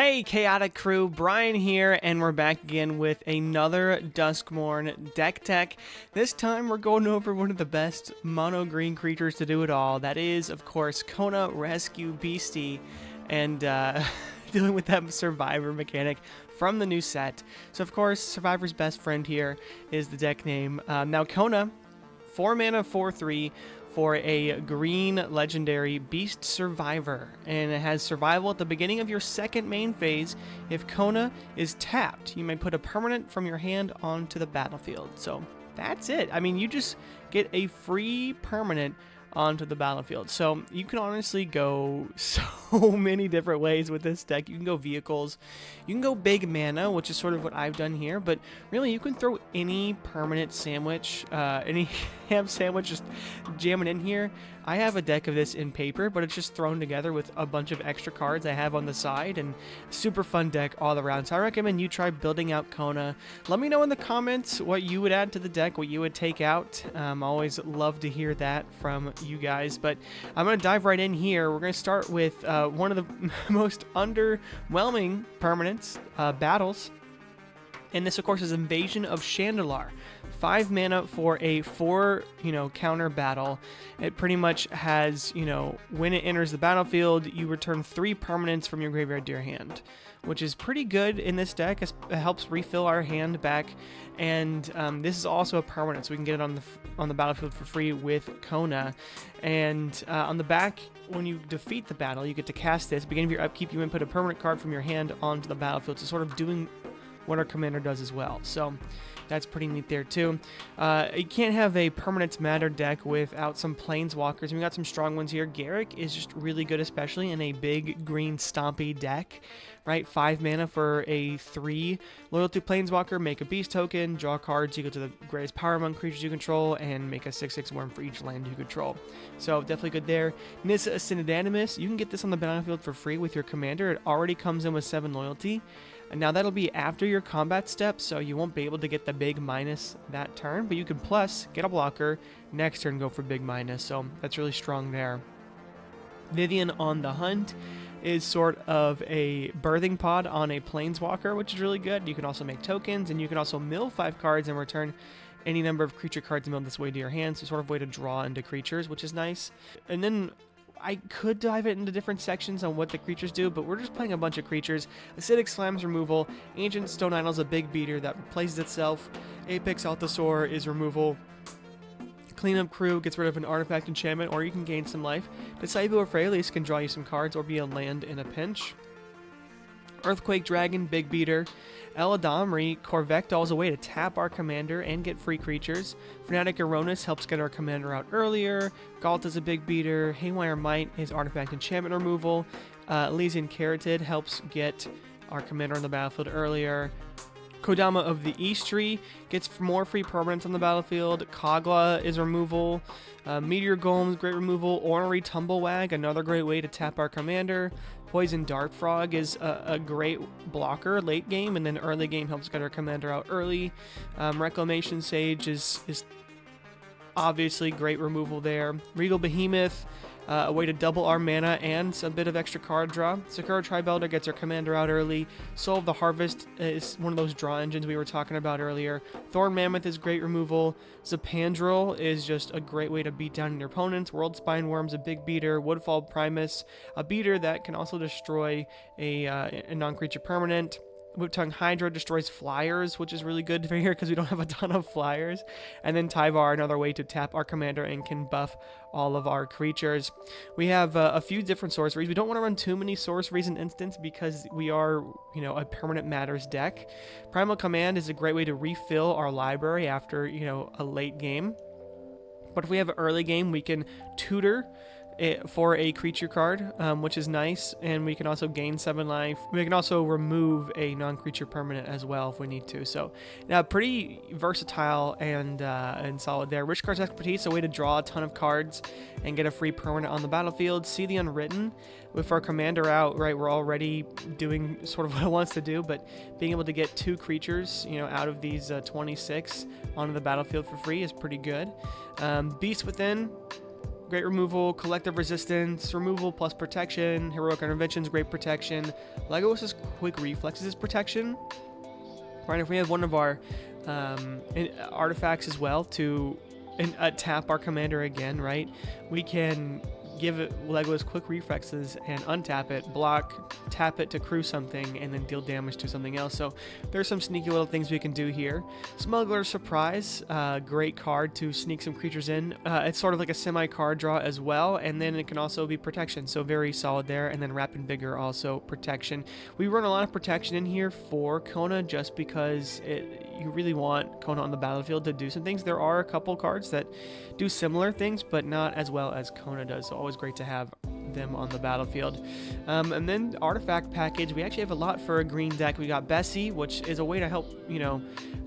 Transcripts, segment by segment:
Hey Chaotic Crew, Brian here, and we're back again with another Duskmourn deck tech. This time we're going over one of the best mono-green creatures to do it all. That is, of course, Kona Rescue Beastie, and dealing with that Survivor mechanic from the new set. So of course, Survivor's best friend here is the deck name. Now Kona, 4 mana, 4/3, for a green legendary Beast Survivor, and it has survival at the beginning of your second main phase. If Kona is tapped, you may put a permanent from your hand onto the battlefield. So that's it. I mean, you just get a free permanent onto the battlefield. So you can honestly go so many different ways with this deck. You can go vehicles, you can go big mana, which is sort of what I've done here, but really you can throw any permanent sandwich, any ham sandwich, just jam it in here. I have a deck of this in paper, but it's just thrown together with a bunch of extra cards I have on the side, and super fun deck all around. So I recommend you try building out Kona. Let me know in the comments what you would add to the deck, what you would take out. Always love to hear that from you guys, but I'm going to dive right in here. We're going to start with one of the most underwhelming permanents, battles. And this, of course, is Invasion of Chandalar. 5 mana for a 4, counter battle. It pretty much has, when it enters the battlefield, you return 3 permanents from your graveyard to your hand, which is pretty good in this deck. It helps refill our hand back, and this is also a permanent, so we can get it on the battlefield for free with Kona. And on the back, when you defeat the battle, you get to cast this. Beginning of your upkeep, you input a permanent card from your hand onto the battlefield, so sort of doing what our commander does as well. So that's pretty neat there too. You can't have a permanence matter deck without some planeswalkers. We got some strong ones here. Garrick is just really good, especially in a big green stompy deck, right? 5 mana for a 3 loyalty planeswalker. Make a beast token, draw cards equal to the greatest power among creatures you control, and make a 6/6 worm for each land you control. So definitely good there. Nissa Synonymus, you can get this on the battlefield for free with your commander. It already comes in with 7 loyalty. And now that'll be after your combat step, so you won't be able to get the big minus that turn, but you can plus get a blocker, next turn go for big minus, so that's really strong there. Vivian on the Hunt is sort of a birthing pod on a planeswalker, which is really good. You can also make tokens, and you can also mill 5 cards and return any number of creature cards milled this way to your hand, so sort of way to draw into creatures, which is nice. And then I could dive it into different sections on what the creatures do, but we're just playing a bunch of creatures. Acidic Slam's removal. Ancient Stone Idol's a big beater that replaces itself. Apex Altasaur is removal. Cleanup Crew gets rid of an artifact enchantment, or you can gain some life. Disciple or Freyalise can draw you some cards or be a land in a pinch. Earthquake Dragon, big beater. Eladamri, Corvectol is a way to tap our commander and get free creatures. Fnatic Erroneous helps get our commander out earlier. Galt is a big beater. Haywire Might is artifact enchantment removal. Elysian Carotid helps get our commander on the battlefield earlier. Kodama of the East Tree gets more free permanents on the battlefield. Kogla is removal. Meteor Golem is great removal. Ornery Tumblewag, another great way to tap our commander. Poison Dart Frog is a great blocker late game, and then early game helps get our commander out early. Reclamation Sage is obviously great removal there. Regal Behemoth, a way to double our mana and a bit of extra card draw. Sakura Tribelder gets our commander out early. Soul of the Harvest is one of those draw engines we were talking about earlier. Thorn Mammoth is great removal. Zapandrel is just a great way to beat down your opponents. World Spine Worm's a big beater. Woodfall Primus, a beater that can also destroy a non-creature permanent. Whiptongue Hydra destroys flyers, which is really good for here because we don't have a ton of flyers. And then Tyvar, another way to tap our commander and can buff all of our creatures. We have a few different sorceries. We don't want to run too many sorceries in instance because we are, a permanent matters deck. Primal Command is a great way to refill our library after, a late game. But if we have an early game, we can tutor for a creature card, which is nice, and we can also gain 7 life. We can also remove a non-creature permanent as well if we need to. So, now pretty versatile and solid there. Rich Card's Expertise, a way to draw a ton of cards and get a free permanent on the battlefield. See the Unwritten, with our commander out, right, we're already doing sort of what it wants to do, but being able to get 2 creatures, out of these 26 onto the battlefield for free is pretty good. Beast Within, great removal, collective resistance, removal plus protection, heroic interventions, great protection. Legolas's quick reflexes is protection. Right, if we have one of our artifacts as well to tap our commander again, right, we can give it Legolas quick reflexes and untap it, block, tap it to crew something, and then deal damage to something else. So there's some sneaky little things we can do here. Smuggler's Surprise, great card to sneak some creatures in. It's sort of like a semi-card draw as well, and then it can also be protection, so very solid there. And then Rapid Vigor, also protection. We run a lot of protection in here for Kona just because you really want Kona on the battlefield to do some things. There are a couple cards that do similar things, but not as well as Kona does, so always great to have them on the battlefield. And then artifact package, we actually have a lot for a green deck. We got Beastie, which is a way to help,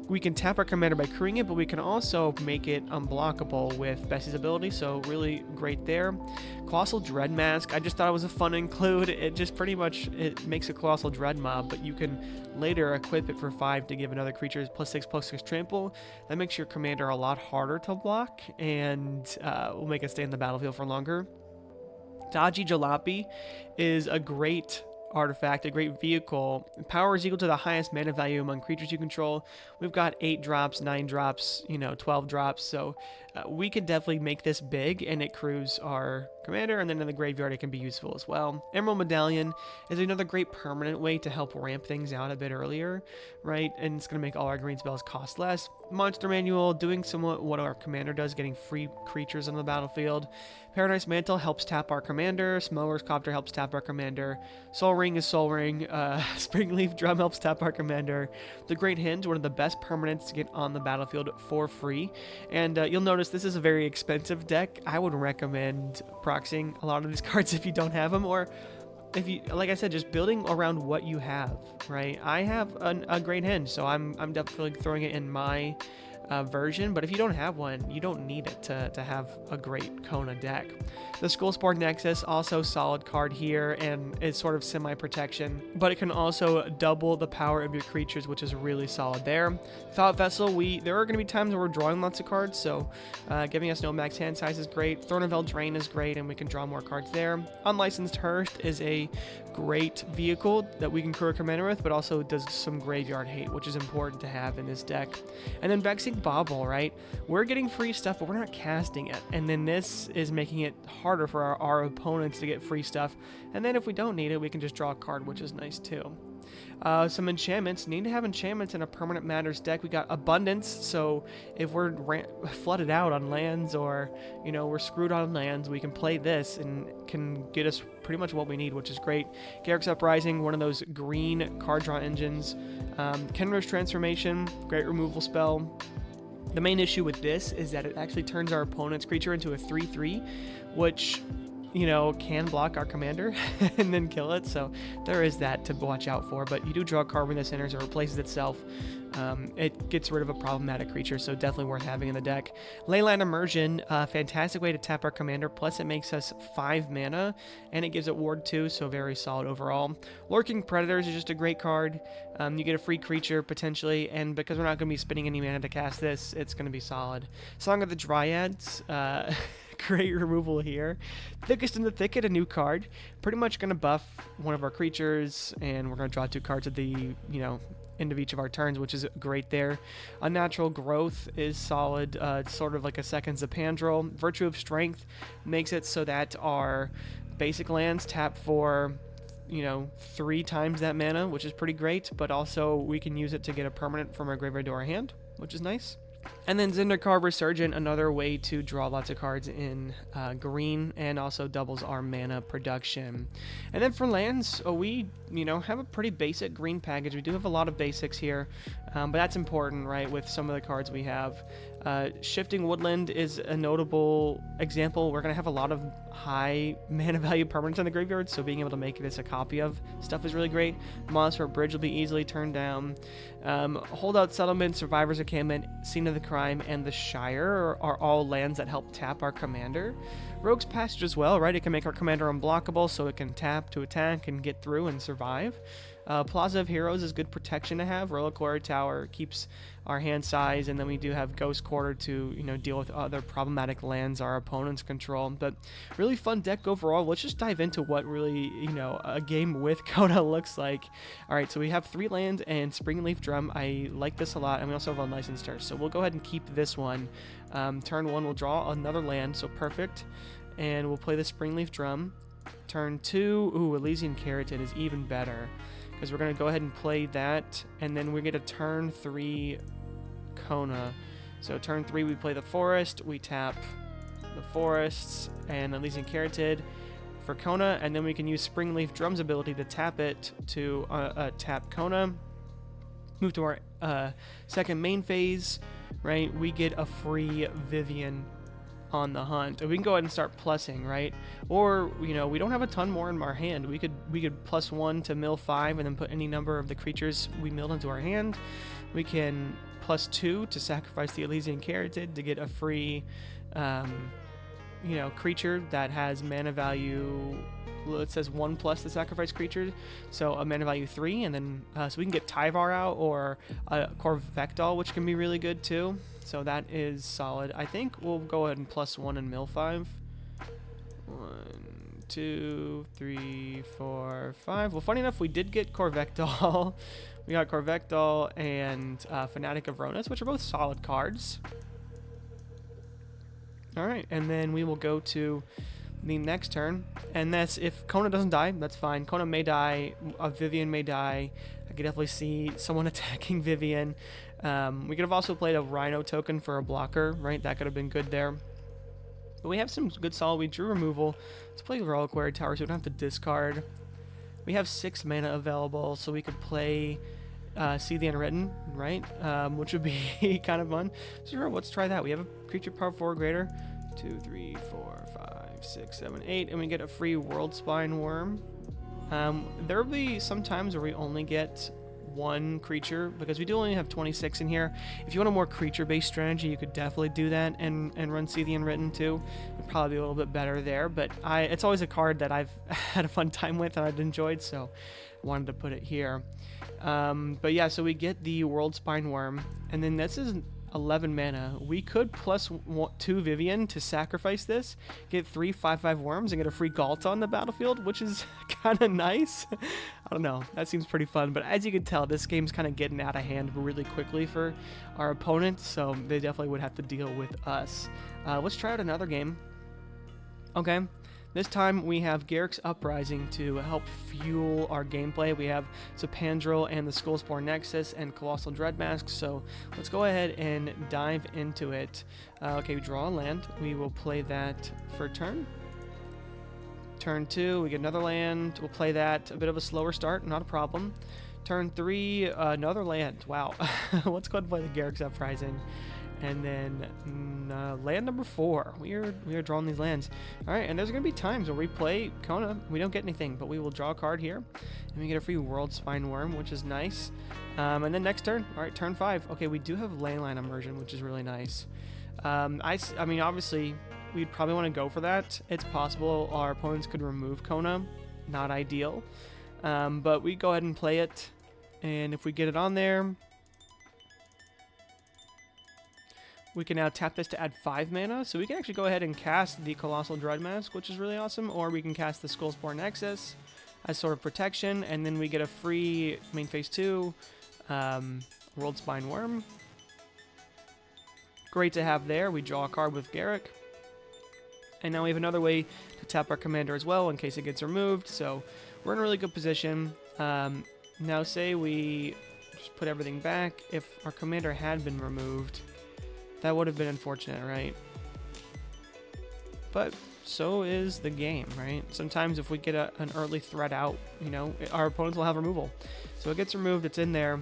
we can tap our commander by crewing it, but we can also make it unblockable with Bestie's ability, so really great there. Colossal Dread Mask, I just thought it was a fun include. It just pretty much, it makes a Colossal Dread mob, but you can later equip it for 5 to give another creature +6/+6 trample. That makes your commander a lot harder to block, and will make it stay in the battlefield for longer. Taji Jalopy is a great artifact, a great vehicle. Power is equal to the highest mana value among creatures you control. We've got 8 drops, 9 drops, 12 drops, so we could definitely make this big, and it crews our commander, and then in the graveyard it can be useful as well. Emerald Medallion is another great permanent way to help ramp things out a bit earlier, right? And it's going to make all our green spells cost less. Monster Manual, doing somewhat what our commander does, getting free creatures on the battlefield. Paradise Mantle helps tap our commander. Smuggler's Copter helps tap our commander. Soul Ring is Soul Ring. Springleaf Drum helps tap our commander. The Great Hinge, one of the best permanents to get on the battlefield for free. And you'll notice this is a very expensive deck. I would recommend proxying a lot of these cards if you don't have them, or if you, like I said, just building around what you have, right? I have a Great Hinge, so I'm definitely throwing it in my version, but if you don't have one, you don't need it to have a great Kona deck. The Skullspore Nexus, also solid card here, and it's sort of semi-protection, but it can also double the power of your creatures, which is really solid there. Thought Vessel, there are going to be times where we're drawing lots of cards, so giving us no max hand size is great. Throne of Eldraine is great, and we can draw more cards there. Unlicensed Hearth is a great vehicle that we can crew a commander with, but also does some graveyard hate, which is important to have in this deck. And then Vexing Bauble, right? We're getting free stuff, but we're not casting it. And then this is making it harder for our opponents to get free stuff. And then if we don't need it, we can just draw a card, which is nice too. Some enchantments. Need to have enchantments in a permanent matters deck. We got Abundance, so if we're flooded out on lands, or we're screwed on lands, we can play this and can get us pretty much what we need, which is great. Garruk's Uprising, one of those green card draw engines. Kenra's Transformation, great removal spell. The main issue with this is that it actually turns our opponent's creature into a 3/3, which can block our commander and then kill it, so there is that to watch out for. But you do draw a card when this enters or replaces itself. It gets rid of a problematic creature, so definitely worth having in the deck. Leyline Immersion, fantastic way to tap our commander, plus it makes us 5 mana, and it gives it ward 2, so very solid overall. Lurking Predators is just a great card. You get a free creature, potentially, and because we're not going to be spending any mana to cast this, it's going to be solid. Song of the Dryads, great removal here. Thickest in the Thicket, a new card. Pretty much going to buff one of our creatures, and we're going to draw 2 cards at the, end of each of our turns, which is great there. Unnatural Growth is solid. It's sort of like a second Zapandrel. Virtue of Strength makes it so that our basic lands tap for 3 times that mana, which is pretty great, but also we can use it to get a permanent from our graveyard to our hand, which is nice. And then Zendikar Resurgent, another way to draw lots of cards in green, and also doubles our mana production. And then for lands, we have a pretty basic green package. We do have a lot of basics here, but that's important, right, with some of the cards we have. Shifting Woodland is a notable example. We're going to have a lot of high mana value permanents in the graveyard, so being able to make this a copy of stuff is really great. Monster Bridge will be easily turned down. Holdout Settlement, Survivor's Encampment, Scene of the Crime, and the Shire are all lands that help tap our commander. Rogue's Passage as well, right? It can make our commander unblockable, so it can tap to attack and get through and survive. Plaza of Heroes is good protection to have. Reliquary Tower keeps our hand size, and then we do have Ghost Quarter to, you know, deal with other problematic lands our opponents control. But really fun deck overall. Let's just dive into what really, you know, a game with Kona looks like. All right, so we have 3 lands and Springleaf Drum. I like this a lot, and we also have Unlicensed Turf. So we'll go ahead and keep this one. Turn 1, we'll draw another land, so perfect. And we'll play the Springleaf Drum. Turn 2, ooh, Elysian Keratin is even better, because we're going to go ahead and play that, and then we get a turn 3 Kona. So turn 3 we play the Forest, we tap the Forests and Elysian Keratin for Kona, and then we can use Springleaf Drum's ability to tap it to tap Kona. Move to our second main phase, right? We get a free Vivian on the hunt. We can go ahead and start plussing, right? Or, you know, we don't have a ton more in our hand. We could +1 to mill 5 and then put any number of the creatures we milled into our hand. We can +2 to sacrifice the Elysian Keratin to get a free, you know, creature that has mana value. It says 1+ the sacrifice creature, so a mana value 3, and then so we can get Tyvar out or a Corvectol, which can be really good too. So that is solid. I think we'll go ahead and +1 and mill 5. 1, 2, 3, 4, 5. Well, funny enough, we did get Corvectol. We got Corvectol and Fanatic of Ronas, which are both solid cards. All right, and then we will go to the next turn, and that's if Kona doesn't die, that's fine. Kona may die, a Vivian may die. I could definitely see someone attacking Vivian. We could have also played a Rhino token for a blocker, right? That could have been good there. But we have some good solid. We drew removal. Let's play Reliquary Tower so we don't have to discard. We have 6 mana available, so we could play See the Unwritten, right? Which would be kind of fun. So sure, let's try that. We have a creature power 4 greater. 2, 3, 4, 5, 6, 7, 8, and we get a free World Spine Worm. There will be some times where we only get 1 creature, because we do only have 26 in here. If you want a more creature-based strategy, you could definitely do that and run See the Unwritten too. It'd probably be a little bit better there, but it's always a card that I've had a fun time with and I've enjoyed, so I wanted to put it here. But yeah, so we get the World Spine Worm, and then this is 11 mana. We could +2 Vivian to sacrifice this, get 3 5/5 worms, and get a free Ghalta on the battlefield, which is kind of nice. I don't know. That seems pretty fun. But as you can tell, this game's kind of getting out of hand really quickly for our opponent, so they definitely would have to deal with us. Let's try out another game. Okay. This time we have Garruk's Uprising to help fuel our gameplay. We have Zapandrel and the Skullspore Nexus and Colossal Dreadmask, so let's go ahead and dive into it. Okay, we draw a land. We will play that for turn. Turn 2, we get another land. We'll play that. A bit of a slower start, not a problem. Turn 3, another land. Wow. Let's go ahead and play the Garruk's Uprising. And then land number 4. We are drawing these lands. All right, and there's going to be times where we play Kona. We don't get anything, but we will draw a card here. And we get a free World Spine Worm, which is nice. And then next turn, all right, turn 5. Okay, we do have Landline Immersion, which is really nice. I mean, obviously, we'd probably want to go for that. It's possible our opponents could remove Kona. Not ideal. But we go ahead and play it. And if we get it on there, we can now tap this to add 5 mana, so we can actually go ahead and cast the Colossal Dreadmask, which is really awesome, or we can cast the Skullspore Nexus as sort of protection, and then we get a free main phase 2 World Spine Worm. Great to have there. We draw a card with Garruk. And now we have another way to tap our commander as well in case it gets removed, so we're in a really good position. Now say we just put everything back. If our commander had been removed, that would have been unfortunate, right? But so is the game, right? Sometimes if we get an early threat out, you know, our opponents will have removal. So it gets removed, it's in there.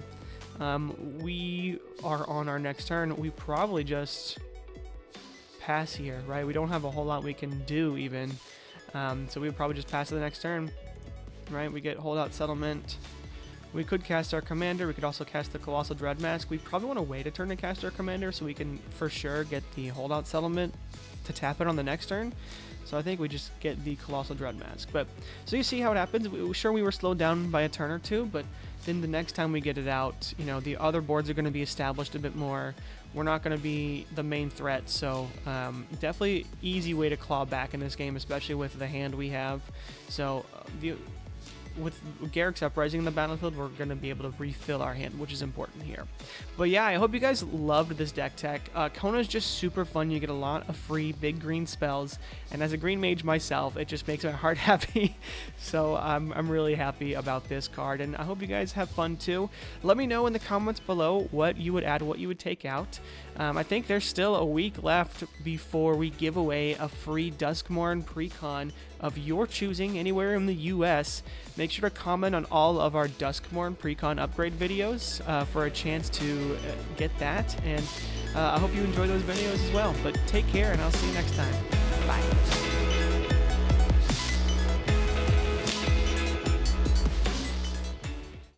We are on our next turn. We probably just pass here, right? We don't have a whole lot we can do even. So we would probably just pass to the next turn, right? We get Holdout Settlement. We could cast our commander. We could also cast the Colossal Dreadmask. We probably want to wait a turn to cast our commander so we can for sure get the Holdout Settlement to tap it on the next turn. So I think we just get the Colossal Dread Mask. But so you see how it happens. Sure, we were slowed down by a turn or two, but then the next time we get it out, you know, the other boards are going to be established a bit more. We're not going to be the main threat, so definitely easy way to claw back in this game, especially with the hand we have. So with Garrick's Uprising in the battlefield, we're going to be able to refill our hand, which is important here. But yeah, I hope you guys loved this deck tech. Kona is just super fun. You get a lot of free big green spells, and as a green mage myself, it just makes my heart happy. So I'm really happy about this card, and I hope you guys have fun too. Let me know in the comments below what you would add, what you would take out. I think there's still a week left before we give away a free Duskmourn Precon of your choosing anywhere in the US. Make sure to comment on all of our Duskmourn Precon upgrade videos for a chance to get that. And I hope you enjoy those videos as well. But take care, and I'll see you next time. Bye.